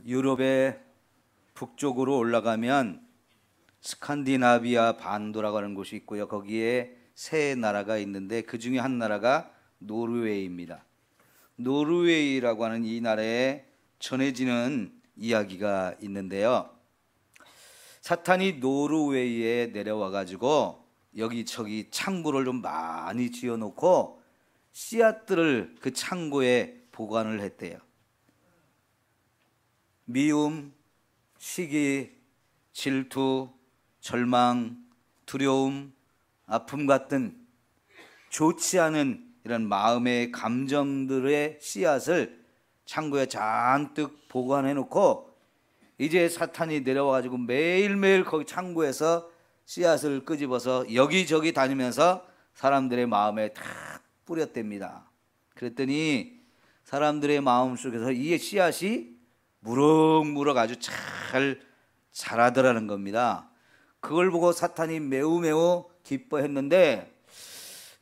유럽의 북쪽으로 올라가면 스칸디나비아 반도라고 하는 곳이 있고요. 거기에 세 나라가 있는데 그 중에 한 나라가 노르웨이입니다. 노르웨이라고 하는 이 나라에 전해지는 이야기가 있는데요. 사탄이 노르웨이에 내려와 가지고 여기저기 창고를 좀 많이 지어놓고 씨앗들을 그 창고에 보관을 했대요. 미움, 시기, 질투, 절망, 두려움, 아픔 같은 좋지 않은 이런 마음의 감정들의 씨앗을 창고에 잔뜩 보관해 놓고 이제 사탄이 내려와가지고 매일매일 거기 창고에서 씨앗을 끄집어서 여기저기 다니면서 사람들의 마음에 탁 뿌렸답니다. 그랬더니 사람들의 마음 속에서 이 씨앗이 무럭무럭 아주 잘 자라더라는 겁니다. 그걸 보고 사탄이 매우 기뻐했는데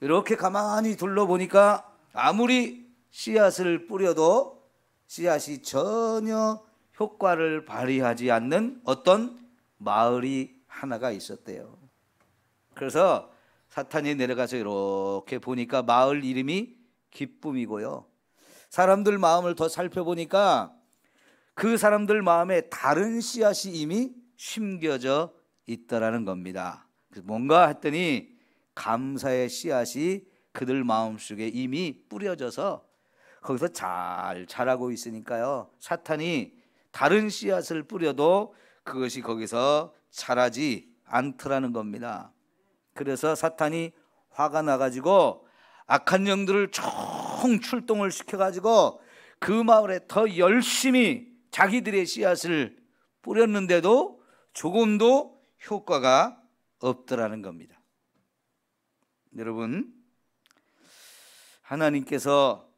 이렇게 가만히 둘러보니까 아무리 씨앗을 뿌려도 씨앗이 전혀 효과를 발휘하지 않는 어떤 마을이 하나가 있었대요. 그래서 사탄이 내려가서 이렇게 보니까 마을 이름이 기쁨이고요. 사람들 마음을 더 살펴보니까 그 사람들 마음에 다른 씨앗이 이미 심겨져 있더라는 겁니다. 그래서 뭔가 했더니 감사의 씨앗이 그들 마음속에 이미 뿌려져서 거기서 잘 자라고 있으니까요. 사탄이 다른 씨앗을 뿌려도 그것이 거기서 자라지 않더라는 겁니다. 그래서 사탄이 화가 나가지고 악한 영들을 총 출동을 시켜가지고 그 마을에 더 열심히 자기들의 씨앗을 뿌렸는데도 조금도 효과가 없더라는 겁니다. 여러분, 하나님께서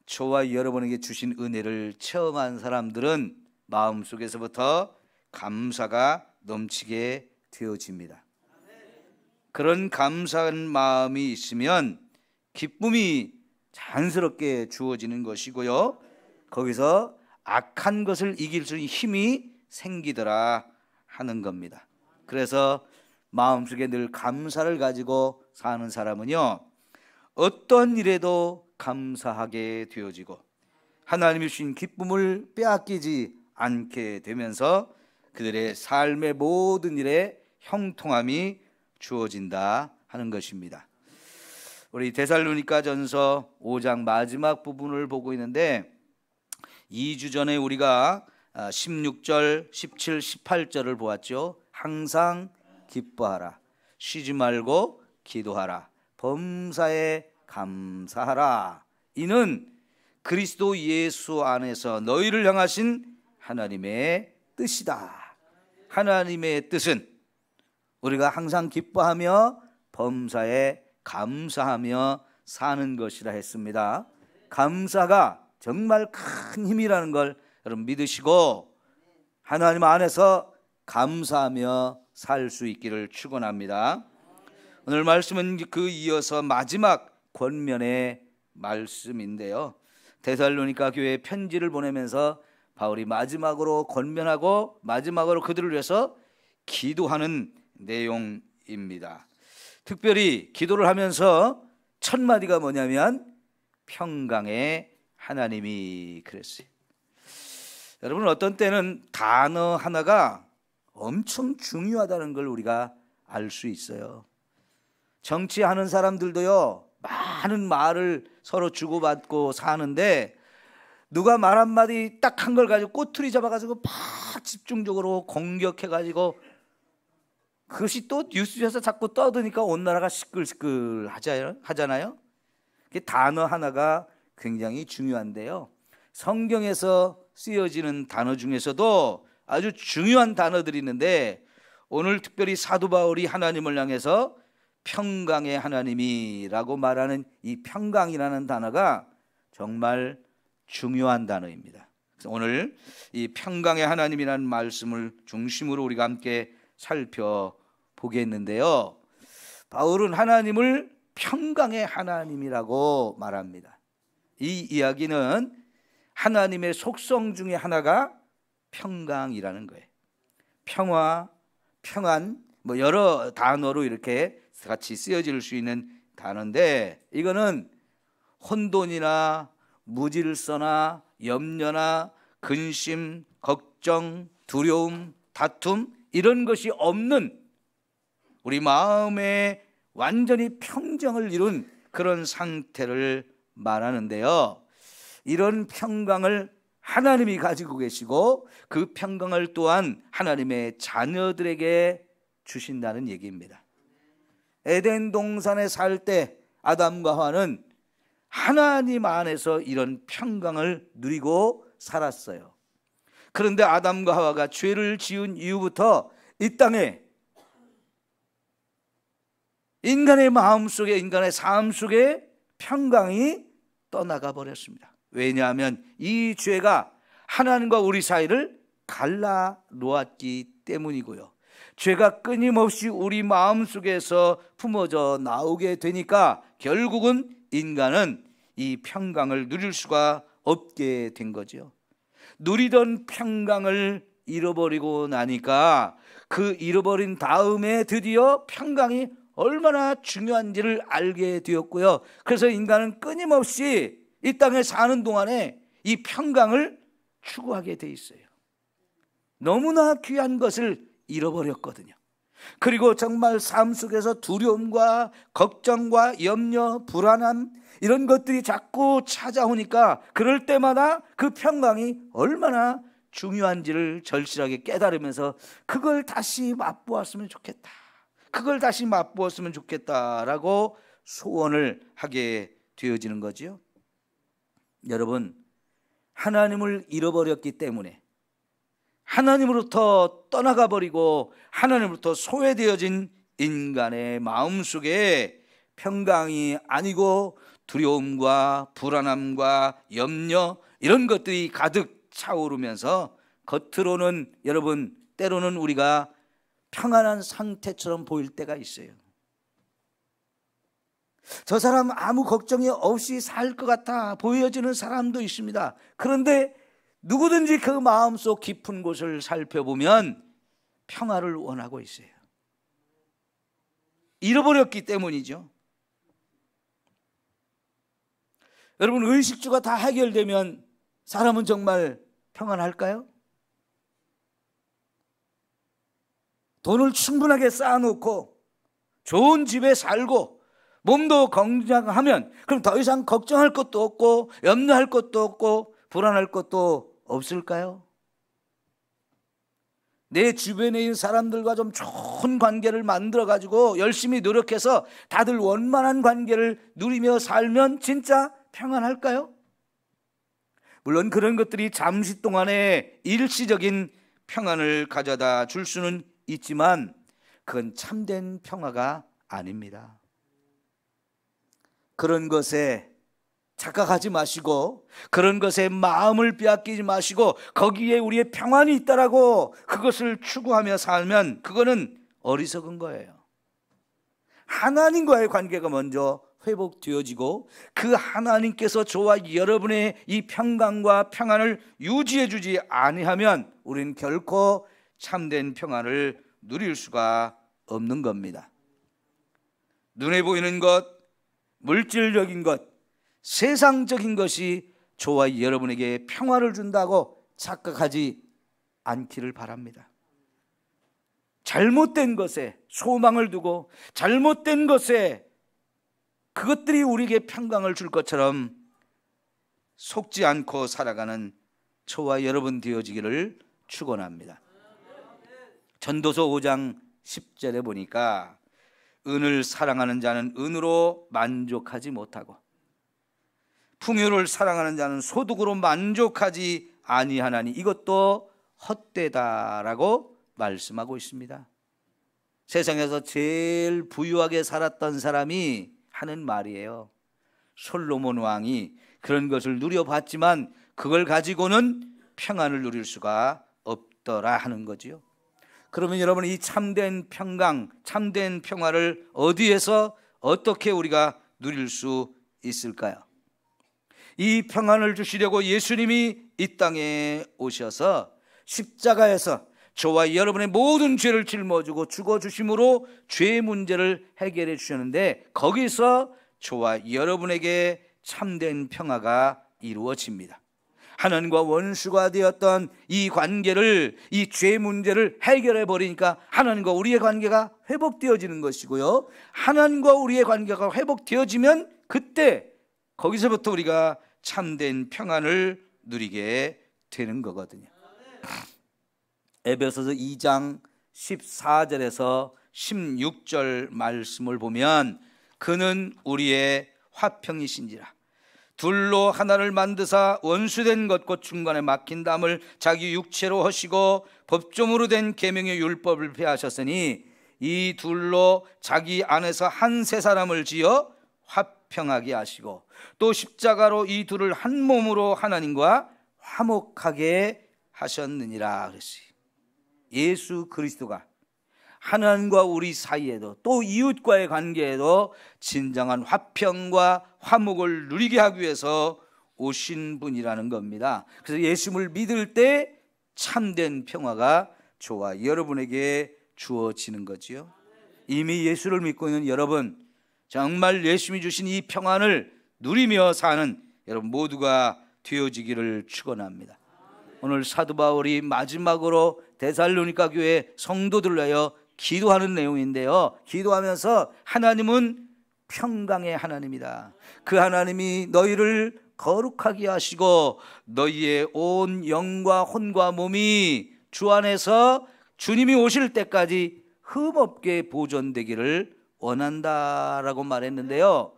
저와 여러분에게 주신 은혜를 체험한 사람들은 마음속에서부터 감사가 넘치게 되어집니다. 그런 감사한 마음이 있으면 기쁨이 자연스럽게 주어지는 것이고요. 거기서 악한 것을 이길 수 있는 힘이 생기더라 하는 겁니다. 그래서 마음속에 늘 감사를 가지고 사는 사람은요, 어떤 일에도 감사하게 되어지고 하나님이 주신 기쁨을 빼앗기지 않게 되면서 그들의 삶의 모든 일에 형통함이 주어진다 하는 것입니다. 우리 데살로니가전서 5장 마지막 부분을 보고 있는데 2주 전에 우리가 16절, 17, 18절을 보았죠. 항상 기뻐하라, 쉬지 말고 기도하라, 범사에 감사하라. 이는 그리스도 예수 안에서 너희를 향하신 하나님의 뜻이다. 하나님의 뜻은 우리가 항상 기뻐하며 범사에 감사하며 사는 것이라 했습니다. 감사가 정말 큰 힘이라는 걸 여러분 믿으시고 하나님 안에서 감사하며 살 수 있기를 축원합니다. 오늘 말씀은 그 이어서 마지막 권면의 말씀인데요. 데살로니가 교회에 편지를 보내면서 바울이 마지막으로 권면하고 마지막으로 그들을 위해서 기도하는 내용입니다. 특별히 기도를 하면서 첫 마디가 뭐냐면 평강의 하나님이 그랬어요. 여러분, 어떤 때는 단어 하나가 엄청 중요하다는 걸 우리가 알 수 있어요. 정치하는 사람들도요, 많은 말을 서로 주고받고 사는데 누가 말 한마디 딱 한 걸 가지고 꼬투리 잡아가지고 막 집중적으로 공격해가지고 그것이 또 뉴스에서 자꾸 떠드니까 온 나라가 시끌시끌 하잖아요. 단어 하나가 굉장히 중요한데요. 성경에서 쓰여지는 단어 중에서도 아주 중요한 단어들이 있는데 오늘 특별히 사도 바울이 하나님을 향해서 평강의 하나님이라고 말하는 이 평강이라는 단어가 정말 중요한 단어입니다. 그래서 오늘 이 평강의 하나님이라는 말씀을 중심으로 우리가 함께 살펴보겠는데요. 바울은 하나님을 평강의 하나님이라고 말합니다. 이 이야기는 하나님의 속성 중에 하나가 평강이라는 거예요. 평화, 평안, 뭐 여러 단어로 이렇게 같이 쓰여질 수 있는 단어인데, 이거는 혼돈이나 무질서나 염려나 근심, 걱정, 두려움, 다툼 이런 것이 없는 우리 마음에 완전히 평정을 이룬 그런 상태를 말하는데요, 이런 평강을 하나님이 가지고 계시고 그 평강을 또한 하나님의 자녀들에게 주신다는 얘기입니다. 에덴 동산에 살 때 아담과 하와는 하나님 안에서 이런 평강을 누리고 살았어요. 그런데 아담과 하와가 죄를 지은 이후부터 이 땅에 인간의 마음속에, 인간의 삶 속에 평강이 떠나가 버렸습니다. 왜냐하면 이 죄가 하나님과 우리 사이를 갈라 놓았기 때문이고요, 죄가 끊임없이 우리 마음속에서 품어져 나오게 되니까 결국은 인간은 이 평강을 누릴 수가 없게 된 거죠. 누리던 평강을 잃어버리고 나니까 그 잃어버린 다음에 드디어 평강이 얼마나 중요한지를 알게 되었고요, 그래서 인간은 끊임없이 이 땅에 사는 동안에 이 평강을 추구하게 돼 있어요. 너무나 귀한 것을 잃어버렸거든요. 그리고 정말 삶 속에서 두려움과 걱정과 염려, 불안함 이런 것들이 자꾸 찾아오니까 그럴 때마다 그 평강이 얼마나 중요한지를 절실하게 깨달으면서 그걸 다시 맛보았으면 좋겠다, 그걸 다시 맛보았으면 좋겠다라고 소원을 하게 되어지는 거지요. 여러분, 하나님을 잃어버렸기 때문에, 하나님으로부터 떠나가 버리고 하나님으로부터 소외되어진 인간의 마음속에 평강이 아니고 두려움과 불안함과 염려 이런 것들이 가득 차오르면서 겉으로는 여러분 때로는 우리가 평안한 상태처럼 보일 때가 있어요. 저 사람 아무 걱정이 없이 살 것 같아 보여지는 사람도 있습니다. 그런데 누구든지 그 마음속 깊은 곳을 살펴보면 평화를 원하고 있어요. 잃어버렸기 때문이죠. 여러분, 의식주가 다 해결되면 사람은 정말 평안할까요? 돈을 충분하게 쌓아놓고 좋은 집에 살고 몸도 건강하면 그럼 더 이상 걱정할 것도 없고 염려할 것도 없고 불안할 것도 없을까요? 내 주변에 있는 사람들과 좀 좋은 관계를 만들어 가지고 열심히 노력해서 다들 원만한 관계를 누리며 살면 진짜 평안할까요? 물론 그런 것들이 잠시 동안의 일시적인 평안을 가져다 줄 수는 있지만 그건 참된 평화가 아닙니다. 그런 것에 착각하지 마시고 그런 것에 마음을 빼앗기지 마시고 거기에 우리의 평안이 있다라고 그것을 추구하며 살면 그거는 어리석은 거예요. 하나님과의 관계가 먼저 회복되어지고 그 하나님께서 저와 여러분의 이 평강과 평안을 유지해 주지 아니하면 우리는 결코 참된 평안을 누릴 수가 없는 겁니다. 눈에 보이는 것, 물질적인 것, 세상적인 것이 저와 여러분에게 평화를 준다고 착각하지 않기를 바랍니다. 잘못된 것에 소망을 두고 잘못된 것에 그것들이 우리에게 평강을 줄 것처럼 속지 않고 살아가는 저와 여러분 되어지기를 축원합니다. 전도서 5장 10절에 보니까 은을 사랑하는 자는 은으로 만족하지 못하고 풍요를 사랑하는 자는 소득으로 만족하지 아니하나니 이것도 헛되다라고 말씀하고 있습니다. 세상에서 제일 부유하게 살았던 사람이 하는 말이에요. 솔로몬 왕이 그런 것을 누려봤지만 그걸 가지고는 평안을 누릴 수가 없더라 하는 거지요. 그러면 여러분, 이 참된 평강, 참된 평화를 어디에서 어떻게 우리가 누릴 수 있을까요? 이 평안을 주시려고 예수님이 이 땅에 오셔서 십자가에서 저와 여러분의 모든 죄를 짊어지고 죽어주심으로 죄 문제를 해결해 주셨는데, 거기서 저와 여러분에게 참된 평화가 이루어집니다. 하나님과 원수가 되었던 이 관계를, 이 죄 문제를 해결해 버리니까 하나님과 우리의 관계가 회복되어지는 것이고요, 하나님과 우리의 관계가 회복되어지면 그때 거기서부터 우리가 참된 평안을 누리게 되는 거거든요. 에베소서 2장 14절에서 16절 말씀을 보면, 그는 우리의 화평이신지라 둘로 하나를 만드사 원수된 것 곧 중간에 막힌 담을 자기 육체로 하시고 법조문으로 된 계명의 율법을 폐하셨으니 이 둘로 자기 안에서 한 세 사람을 지어 화평하게 하시고 또 십자가로 이 둘을 한 몸으로 하나님과 화목하게 하셨느니라 그랬어요. 예수 그리스도가 하나님과 우리 사이에도 또 이웃과의 관계에도 진정한 화평과 화목을 누리게 하기 위해서 오신 분이라는 겁니다. 그래서 예수님을 믿을 때 참된 평화가 저와 여러분에게 주어지는 거지요. 이미 예수를 믿고 있는 여러분, 정말 예수님이 주신 이 평안을 누리며 사는 여러분 모두가 되어지기를 축원합니다. 오늘 사도 바울이 마지막으로 데살로니가 교회 성도들을 위하여 기도하는 내용인데요, 기도하면서 하나님은 평강의 하나님이다. 그 하나님이 너희를 거룩하게 하시고 너희의 온 영과 혼과 몸이 주 안에서 주님이 오실 때까지 흠없게 보존되기를 원한다라고 말했는데요,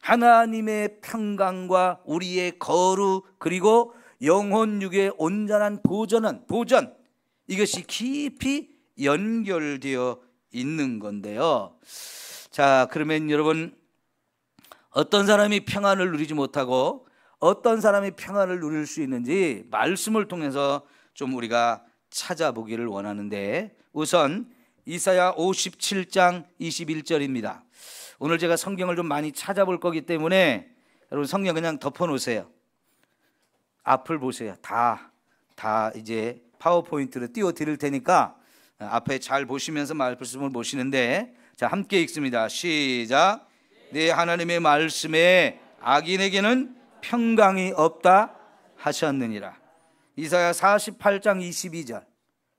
하나님의 평강과 우리의 거룩 그리고 영혼 육의 온전한 보전, 이것이 깊이 연결되어 있는 건데요. 자, 그러면 여러분, 어떤 사람이 평안을 누리지 못하고 어떤 사람이 평안을 누릴 수 있는지 말씀을 통해서 좀 우리가 찾아보기를 원하는데, 우선 이사야 57장 21절입니다. 오늘 제가 성경을 좀 많이 찾아볼 거기 때문에 여러분 성경 그냥 덮어놓으세요. 앞을 보세요. 다 이제 파워포인트로 띄워드릴 테니까 앞에 잘 보시면서 말씀을 보시는데, 자, 함께 읽습니다. 시작. 내 하나님의 말씀에 악인에게는 평강이 없다 하셨느니라. 이사야 48장 22절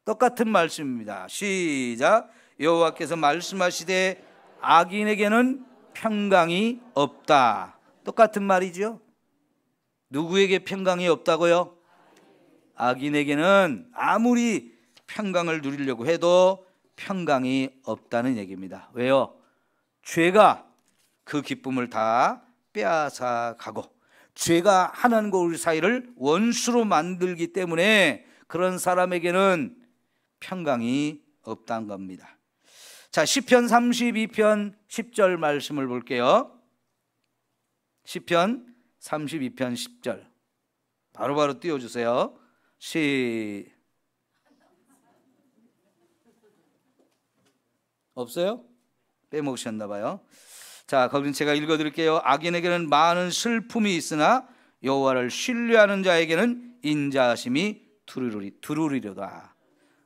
똑같은 말씀입니다. 시작. 여호와께서 말씀하시되 악인에게는 평강이 없다. 똑같은 말이죠. 누구에게 평강이 없다고요? 악인에게는 아무리 평강을 누리려고 해도 평강이 없다는 얘기입니다. 왜요? 죄가 그 기쁨을 다 빼앗아 가고 죄가 하나님과 우리 사이를 원수로 만들기 때문에 그런 사람에게는 평강이 없다는 겁니다. 자, 시편 32편 10절 말씀을 볼게요. 시편 32편 10절 바로바로 띄워주세요. 없어요? 빼먹으셨나 봐요. 자, 거기는 제가 읽어드릴게요. 악인에게는 많은 슬픔이 있으나 여호와를 신뢰하는 자에게는 인자하심이 두루리로다.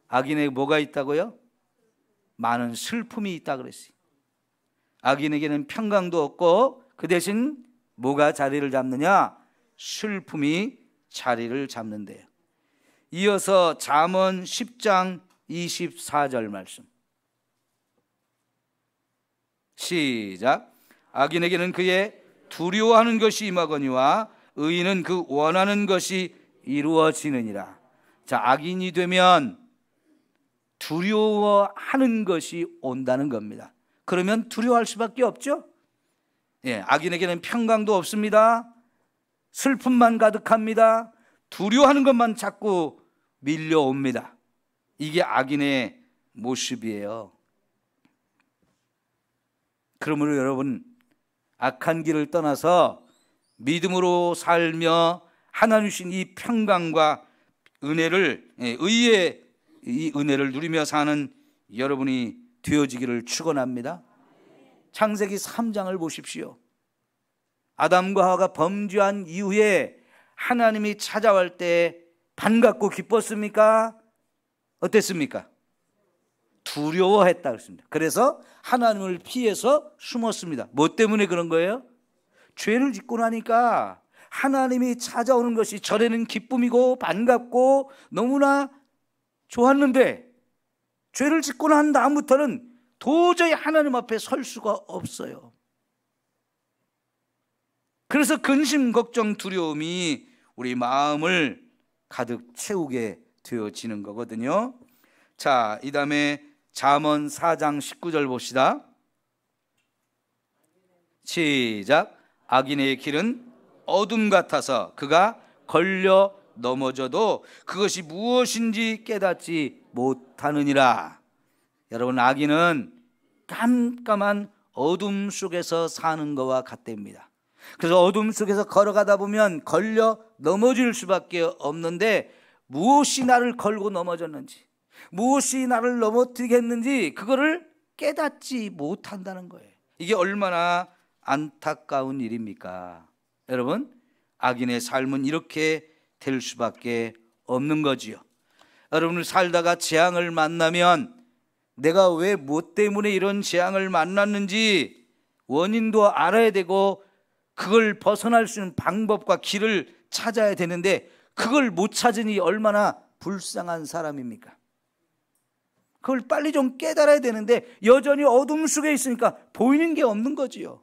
악인에게 뭐가 있다고요? 많은 슬픔이 있다 그랬어요. 악인에게는 평강도 없고 그 대신 뭐가 자리를 잡느냐? 슬픔이 자리를 잡는데요. 이어서 잠언 10장 24절 말씀 시작. 악인에게는 그의 두려워하는 것이 임하거니와 의인은 그 원하는 것이 이루어지느니라. 자, 악인이 되면 두려워하는 것이 온다는 겁니다. 그러면 두려워할 수밖에 없죠. 예, 악인에게는 평강도 없습니다. 슬픔만 가득합니다. 두려워하는 것만 자꾸 밀려옵니다. 이게 악인의 모습이에요. 그러므로 여러분, 악한 길을 떠나서 믿음으로 살며 하나님 주신 이 평강과 은혜를, 의의 이 은혜를 누리며 사는 여러분이 되어지기를 축원합니다. 창세기 3장을 보십시오. 아담과 하와가 범죄한 이후에 하나님이 찾아올 때 반갑고 기뻤습니까? 어땠습니까? 두려워했다 그랬습니다. 그래서 하나님을 피해서 숨었습니다. 뭐 때문에 그런 거예요? 죄를 짓고 나니까 하나님이 찾아오는 것이 전에는 기쁨이고 반갑고 너무나 좋았는데 죄를 짓고 난 다음부터는 도저히 하나님 앞에 설 수가 없어요. 그래서 근심, 걱정, 두려움이 우리 마음을 가득 채우게 되어지는 거거든요. 자, 이 다음에 잠언 4장 19절 봅시다. 시작. 악인의 길은 어둠 같아서 그가 걸려 넘어져도 그것이 무엇인지 깨닫지 못하느니라. 여러분, 악인은 깜깜한 어둠 속에서 사는 것과 같답니다. 그래서 어둠 속에서 걸어가다 보면 걸려 넘어질 수밖에 없는데 무엇이 나를 걸고 넘어졌는지, 무엇이 나를 넘어뜨리게 했는지 그거를 깨닫지 못한다는 거예요. 이게 얼마나 안타까운 일입니까? 여러분, 악인의 삶은 이렇게 될 수밖에 없는 거지요. 여러분을 살다가 재앙을 만나면 내가 왜 무엇 때문에 이런 재앙을 만났는지 원인도 알아야 되고 그걸 벗어날 수 있는 방법과 길을 찾아야 되는데 그걸 못 찾으니 얼마나 불쌍한 사람입니까? 그걸 빨리 좀 깨달아야 되는데 여전히 어둠 속에 있으니까 보이는 게 없는 거지요.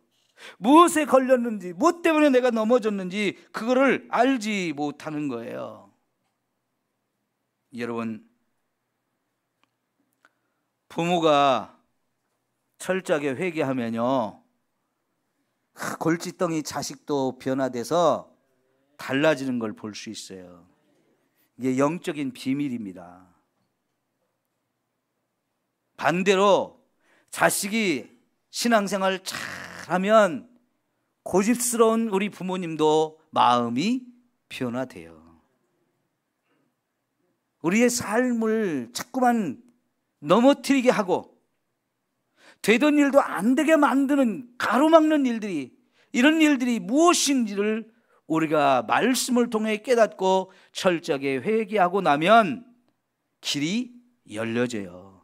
무엇에 걸렸는지, 무엇 때문에 내가 넘어졌는지 그거를 알지 못하는 거예요. 여러분, 부모가 철저하게 회개하면요, 골칫덩이 자식도 변화돼서 달라지는 걸 볼 수 있어요. 이게 영적인 비밀입니다. 반대로 자식이 신앙생활 잘하면 고집스러운 우리 부모님도 마음이 변화돼요. 우리의 삶을 자꾸만 넘어뜨리게 하고 되던 일도 안 되게 만드는 가로막는 일들이, 이런 일들이 무엇인지를 우리가 말씀을 통해 깨닫고 철저하게 회개하고 나면 길이 열려져요.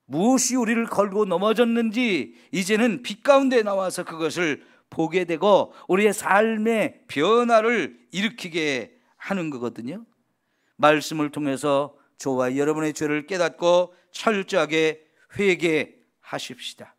무엇이 우리를 걸고 넘어졌는지 이제는 빛 가운데 나와서 그것을 보게 되고 우리의 삶의 변화를 일으키게 하는 거거든요. 말씀을 통해서 저와 여러분의 죄를 깨닫고 철저하게 회개하십시다.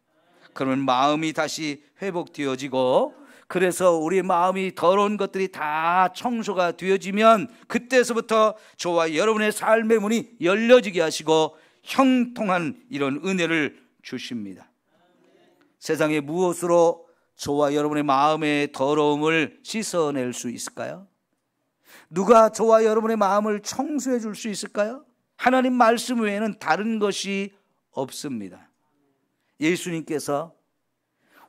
그러면 마음이 다시 회복되어지고, 그래서 우리 마음이 더러운 것들이 다 청소가 되어지면 그때서부터 저와 여러분의 삶의 문이 열려지게 하시고 형통한 이런 은혜를 주십니다. 세상에 무엇으로 저와 여러분의 마음의 더러움을 씻어낼 수 있을까요? 누가 저와 여러분의 마음을 청소해 줄 수 있을까요? 하나님 말씀 외에는 다른 것이 없습니다. 예수님께서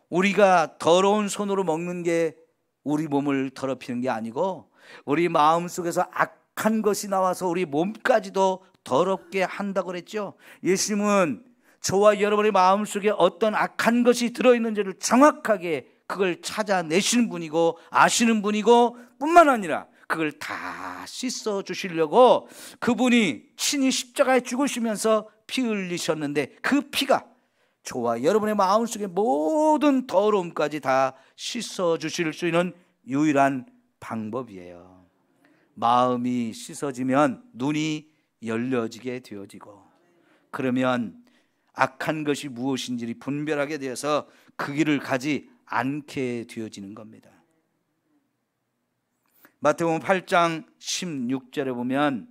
우리가 더러운 손으로 먹는 게 우리 몸을 더럽히는 게 아니고 우리 마음속에서 악한 것이 나와서 우리 몸까지도 더럽게 한다고 그랬죠. 예수님은 저와 여러분의 마음속에 어떤 악한 것이 들어있는지를 정확하게 그걸 찾아내시는 분이고 아시는 분이고 뿐만 아니라 그걸 다 씻어 주시려고 그분이 친히 십자가에 죽으시면서 피 흘리셨는데 그 피가 저와 여러분의 마음속의 모든 더러움까지 다 씻어 주실 수 있는 유일한 방법이에요. 마음이 씻어지면 눈이 열려지게 되어지고, 그러면 악한 것이 무엇인지 분별하게 되어서 그 길을 가지 않게 되어지는 겁니다. 마태복음 8장 16절에 보면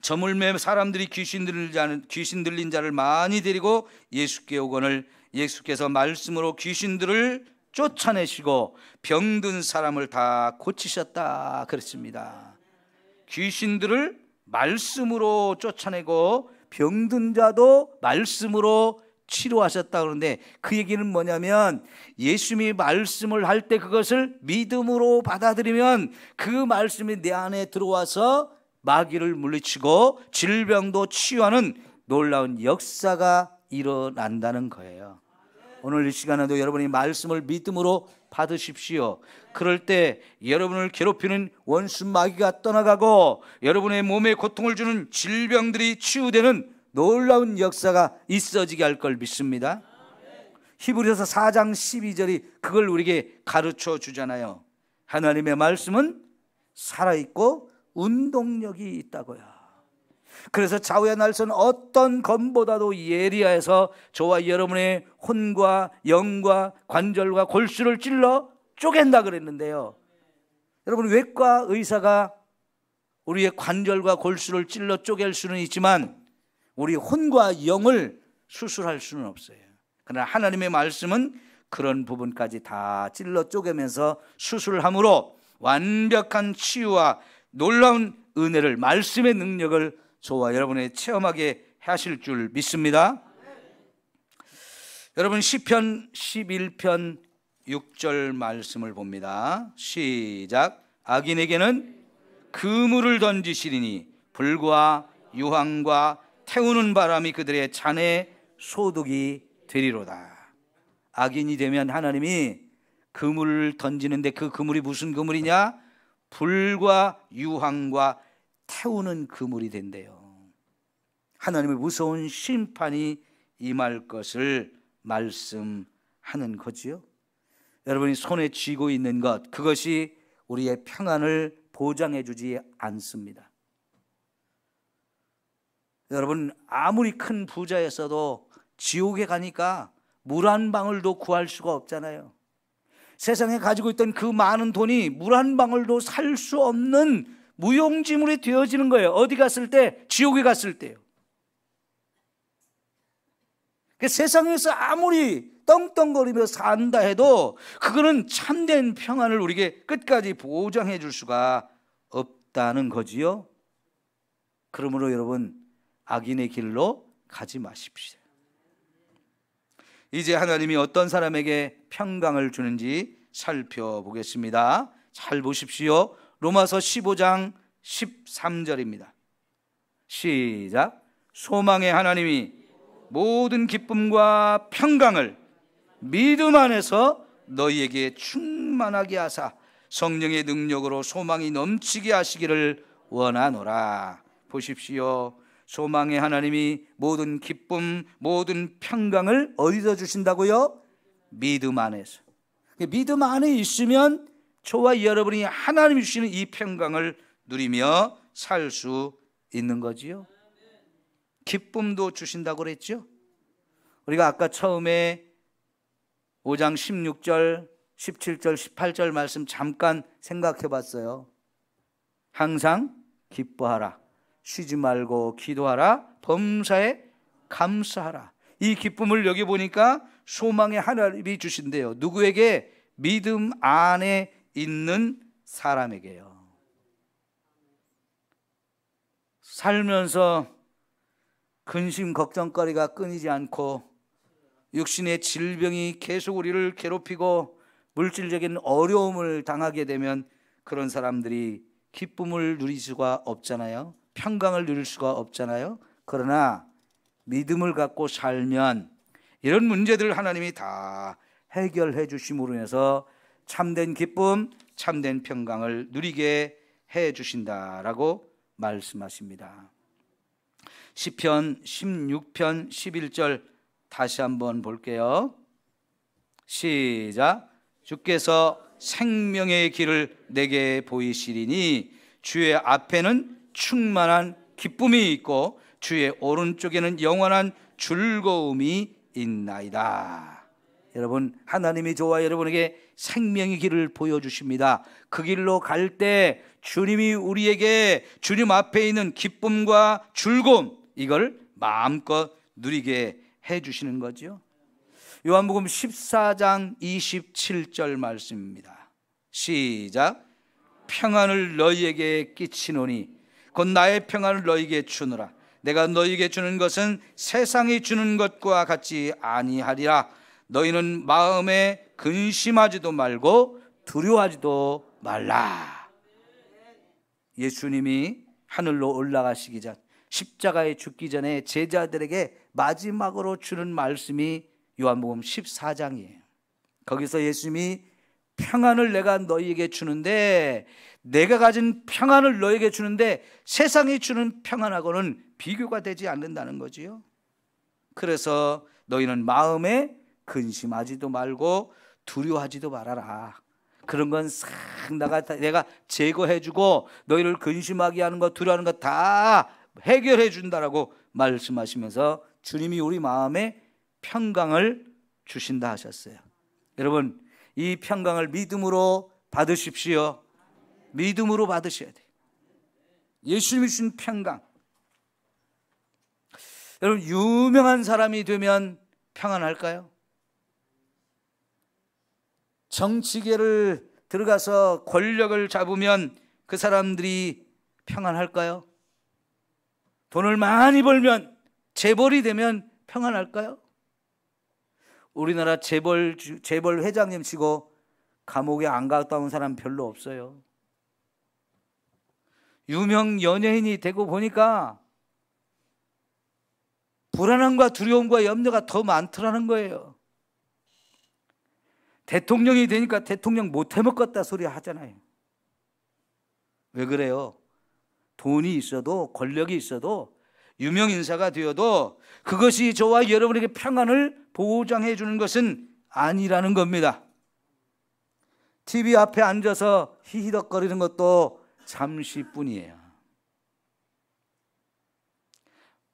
저물매 사람들이 귀신 들린 자를 많이 데리고 예수께 오거늘 예수께서 말씀으로 귀신들을 쫓아내시고 병든 사람을 다 고치셨다 그랬습니다. 귀신들을 말씀으로 쫓아내고 병든 자도 말씀으로 치료하셨다 그러는데 그 얘기는 뭐냐면 예수님이 말씀을 할 때 그것을 믿음으로 받아들이면 그 말씀이 내 안에 들어와서 마귀를 물리치고 질병도 치유하는 놀라운 역사가 일어난다는 거예요. 오늘 이 시간에도 여러분이 말씀을 믿음으로 받으십시오. 그럴 때 여러분을 괴롭히는 원수 마귀가 떠나가고 여러분의 몸에 고통을 주는 질병들이 치유되는 놀라운 역사가 있어지게 할 걸 믿습니다. 히브리서 4장 12절이 그걸 우리에게 가르쳐 주잖아요. 하나님의 말씀은 살아있고 운동력이 있다고요. 그래서 좌우의 날선 어떤 검보다도 예리하여서 저와 여러분의 혼과 영과 관절과 골수를 찔러 쪼갠다 그랬는데요. 여러분, 외과 의사가 우리의 관절과 골수를 찔러 쪼갤 수는 있지만 우리 혼과 영을 수술할 수는 없어요. 그러나 하나님의 말씀은 그런 부분까지 다 찔러 쪼개면서 수술함으로 완벽한 치유와 놀라운 은혜를, 말씀의 능력을 저와 여러분의 체험하게 하실 줄 믿습니다. 여러분, 시편 11편 6절 말씀을 봅니다. 시작. 악인에게는 그물을 던지시리니 불과 유황과 태우는 바람이 그들의 잔에 소득이 되리로다. 악인이 되면 하나님이 그물을 던지는데 그 그물이 무슨 그물이냐? 불과 유황과 태우는 그물이 된대요. 하나님의 무서운 심판이 임할 것을 말씀하는 거지요. 여러분이 손에 쥐고 있는 것, 그것이 우리의 평안을 보장해 주지 않습니다. 여러분, 아무리 큰 부자였어도 지옥에 가니까 물 한 방울도 구할 수가 없잖아요. 세상에 가지고 있던 그 많은 돈이 물 한 방울도 살 수 없는 무용지물이 되어지는 거예요. 어디 갔을 때? 지옥에 갔을 때요. 세상에서 아무리 떵떵거리며 산다 해도 그거는 참된 평안을 우리에게 끝까지 보장해 줄 수가 없다는 거지요. 그러므로 여러분, 악인의 길로 가지 마십시오. 이제 하나님이 어떤 사람에게 평강을 주는지 살펴보겠습니다. 잘 보십시오. 로마서 15장 13절입니다. 시작. 소망의 하나님이 모든 기쁨과 평강을 믿음 안에서 너희에게 충만하게 하사 성령의 능력으로 소망이 넘치게 하시기를 원하노라. 보십시오. 소망의 하나님이 모든 기쁨, 모든 평강을 어디서 주신다고요? 믿음 안에서. 믿음 안에 있으면 저와 여러분이 하나님이 주시는 이 평강을 누리며 살 수 있는 거지요. 기쁨도 주신다고 그랬죠. 우리가 아까 처음에 5장 16절, 17절, 18절 말씀 잠깐 생각해 봤어요. 항상 기뻐하라, 쉬지 말고 기도하라, 범사에 감사하라. 이 기쁨을 여기 보니까 소망의 하나님이 주신대요. 누구에게? 믿음 안에 있는 사람에게요. 살면서 근심 걱정거리가 끊이지 않고 육신의 질병이 계속 우리를 괴롭히고 물질적인 어려움을 당하게 되면 그런 사람들이 기쁨을 누릴 수가 없잖아요. 평강을 누릴 수가 없잖아요. 그러나 믿음을 갖고 살면 이런 문제들을 하나님이 다 해결해 주심으로 인해서 참된 기쁨, 참된 평강을 누리게 해 주신다라고 말씀하십니다. 시편 16편 11절 다시 한번 볼게요. 시작. 주께서 생명의 길을 내게 보이시리니 주의 앞에는 충만한 기쁨이 있고 주의 오른쪽에는 영원한 즐거움이 있나이다. 여러분, 하나님이 저와 여러분에게 생명의 길을 보여주십니다. 그 길로 갈 때 주님이 우리에게 주님 앞에 있는 기쁨과 즐거움, 이걸 마음껏 누리게 해주시는 거죠. 요한복음 14장 27절 말씀입니다. 시작. 평안을 너희에게 끼치노니 곧 나의 평안을 너희에게 주노라. 내가 너희에게 주는 것은 세상이 주는 것과 같지 아니하리라. 너희는 마음에 근심하지도 말고 두려워하지도 말라. 예수님이 하늘로 올라가시기 전, 십자가에 죽기 전에 제자들에게 마지막으로 주는 말씀이 요한복음 14장이에요. 거기서 예수님이 평안을 내가 너희에게 주는데, 내가 가진 평안을 너희에게 주는데 세상이 주는 평안하고는 비교가 되지 않는다는 거지요. 그래서 너희는 마음에 근심하지도 말고 두려워하지도 말아라. 그런 건 싹 내가 제거해주고 너희를 근심하게 하는 것, 두려워하는 것 다 해결해 준다라고 말씀하시면서 주님이 우리 마음에 평강을 주신다 하셨어요. 여러분, 이 평강을 믿음으로 받으십시오. 믿음으로 받으셔야 돼요. 예수님이 주신 평강. 여러분, 유명한 사람이 되면 평안할까요? 정치계를 들어가서 권력을 잡으면 그 사람들이 평안할까요? 돈을 많이 벌면, 재벌이 되면 평안할까요? 우리나라 재벌 회장님 치고 감옥에 안 갔다 온 사람 별로 없어요. 유명 연예인이 되고 보니까 불안함과 두려움과 염려가 더 많더라는 거예요. 대통령이 되니까 대통령 못 해먹겠다 소리 하잖아요. 왜 그래요? 돈이 있어도, 권력이 있어도, 유명 인사가 되어도 그것이 저와 여러분에게 평안을 보장해 주는 것은 아니라는 겁니다. TV 앞에 앉아서 히히덕거리는 것도 잠시뿐이에요.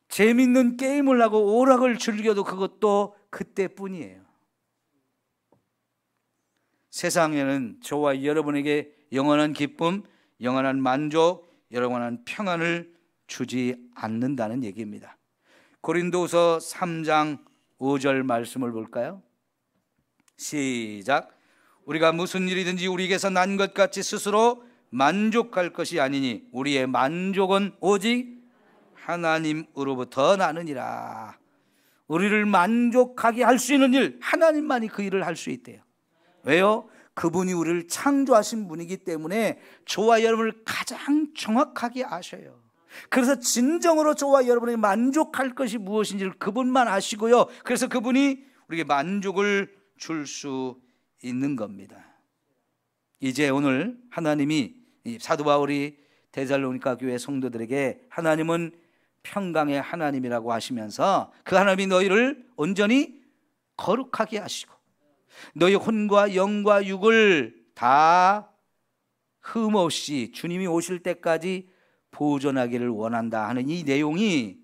재밌는 게임을 하고 오락을 즐겨도 그것도 그때뿐이에요. 세상에는 저와 여러분에게 영원한 기쁨, 영원한 만족, 영원한 평안을 주지 않는다는 얘기입니다. 고린도후서 3장 5절 말씀을 볼까요? 시작. 우리가 무슨 일이든지 우리에게서 난 것 같이 스스로 만족할 것이 아니니 우리의 만족은 오직 하나님으로부터 나느니라. 우리를 만족하게 할 수 있는 일, 하나님만이 그 일을 할 수 있대요. 왜요? 그분이 우리를 창조하신 분이기 때문에 저와 여러분을 가장 정확하게 아셔요. 그래서 진정으로 저와 여러분이 만족할 것이 무엇인지를 그분만 아시고요. 그래서 그분이 우리에게 만족을 줄 수 있는 겁니다. 이제 오늘 하나님이 사도 바울이 데살로니가 교회 성도들에게 하나님은 평강의 하나님이라고 하시면서 그 하나님이 너희를 온전히 거룩하게 하시고 너희 혼과 영과 육을 다 흠없이 주님이 오실 때까지 보존하기를 원한다 하는 이 내용이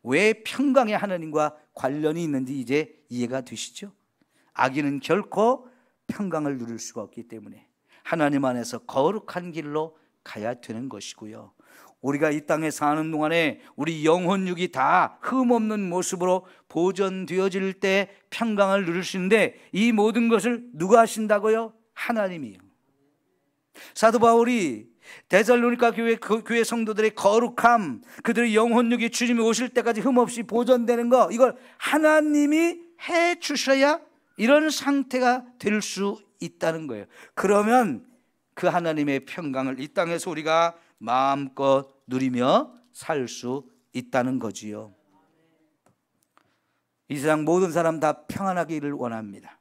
왜 평강의 하나님과 관련이 있는지 이제 이해가 되시죠? 악인은 결코 평강을 누릴 수가 없기 때문에 하나님 안에서 거룩한 길로 가야 되는 것이고요. 우리가 이 땅에 사는 동안에 우리 영혼육이 다 흠없는 모습으로 보존되어질 때 평강을 누릴 수 있는데 이 모든 것을 누가 하신다고요? 하나님이요. 사도 바울이 데살로니가 교회 성도들의 거룩함, 그들의 영혼육이 주님이 오실 때까지 흠없이 보존되는 거, 이걸 하나님이 해 주셔야 이런 상태가 될 수 있다는 거예요. 그러면 그 하나님의 평강을 이 땅에서 우리가 마음껏 누리며 살 수 있다는 거지요. 이 세상 모든 사람 다 평안하기를 원합니다.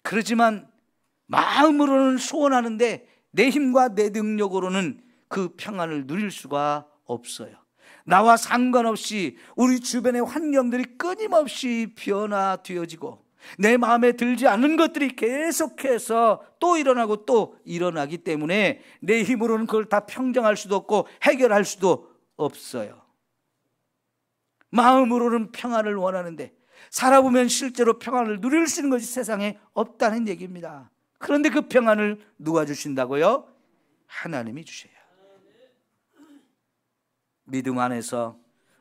그렇지만 마음으로는 소원하는데 내 힘과 내 능력으로는 그 평안을 누릴 수가 없어요. 나와 상관없이 우리 주변의 환경들이 끊임없이 변화되어지고 내 마음에 들지 않는 것들이 계속해서 또 일어나고 또 일어나기 때문에 내 힘으로는 그걸 다 평정할 수도 없고 해결할 수도 없어요. 마음으로는 평안을 원하는데 살아보면 실제로 평안을 누릴 수 있는 것이 세상에 없다는 얘기입니다. 그런데 그 평안을 누가 주신다고요? 하나님이 주셔요. 믿음 안에서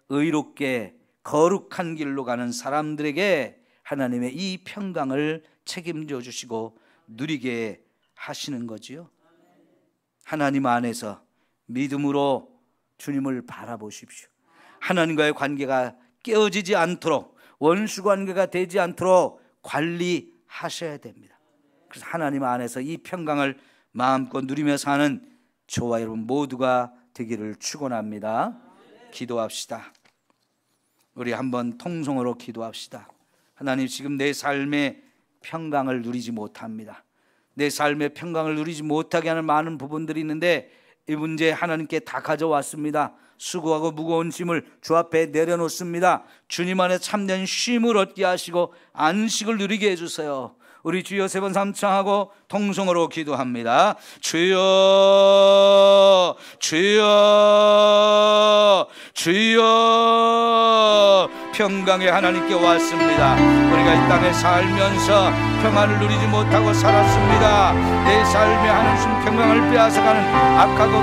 의롭게 거룩한 길로 가는 사람들에게 하나님의 이 평강을 책임져 주시고 누리게 하시는 거지요. 하나님 안에서 믿음으로 주님을 바라보십시오. 하나님과의 관계가 깨어지지 않도록, 원수 관계가 되지 않도록 관리하셔야 됩니다. 그래서 하나님 안에서 이 평강을 마음껏 누리며 사는 저와 여러분 모두가 되기를 축원합니다. 기도합시다. 우리 한번 통성으로 기도합시다. 하나님, 지금 내 삶의 평강을 누리지 못합니다. 내 삶의 평강을 누리지 못하게 하는 많은 부분들이 있는데 이 문제 하나님께 다 가져왔습니다. 수고하고 무거운 짐을 주 앞에 내려놓습니다. 주님 안에 참된 쉼을 얻게 하시고 안식을 누리게 해주세요. 우리 주여 세 번 삼창하고 통성으로 기도합니다. 주여 주여 주여, 평강의 하나님께 왔습니다. 우리가 이 땅에 살면서 평안을 누리지 못하고 살았습니다. 내 삶의 하나님 평강을 빼앗아가는 악하고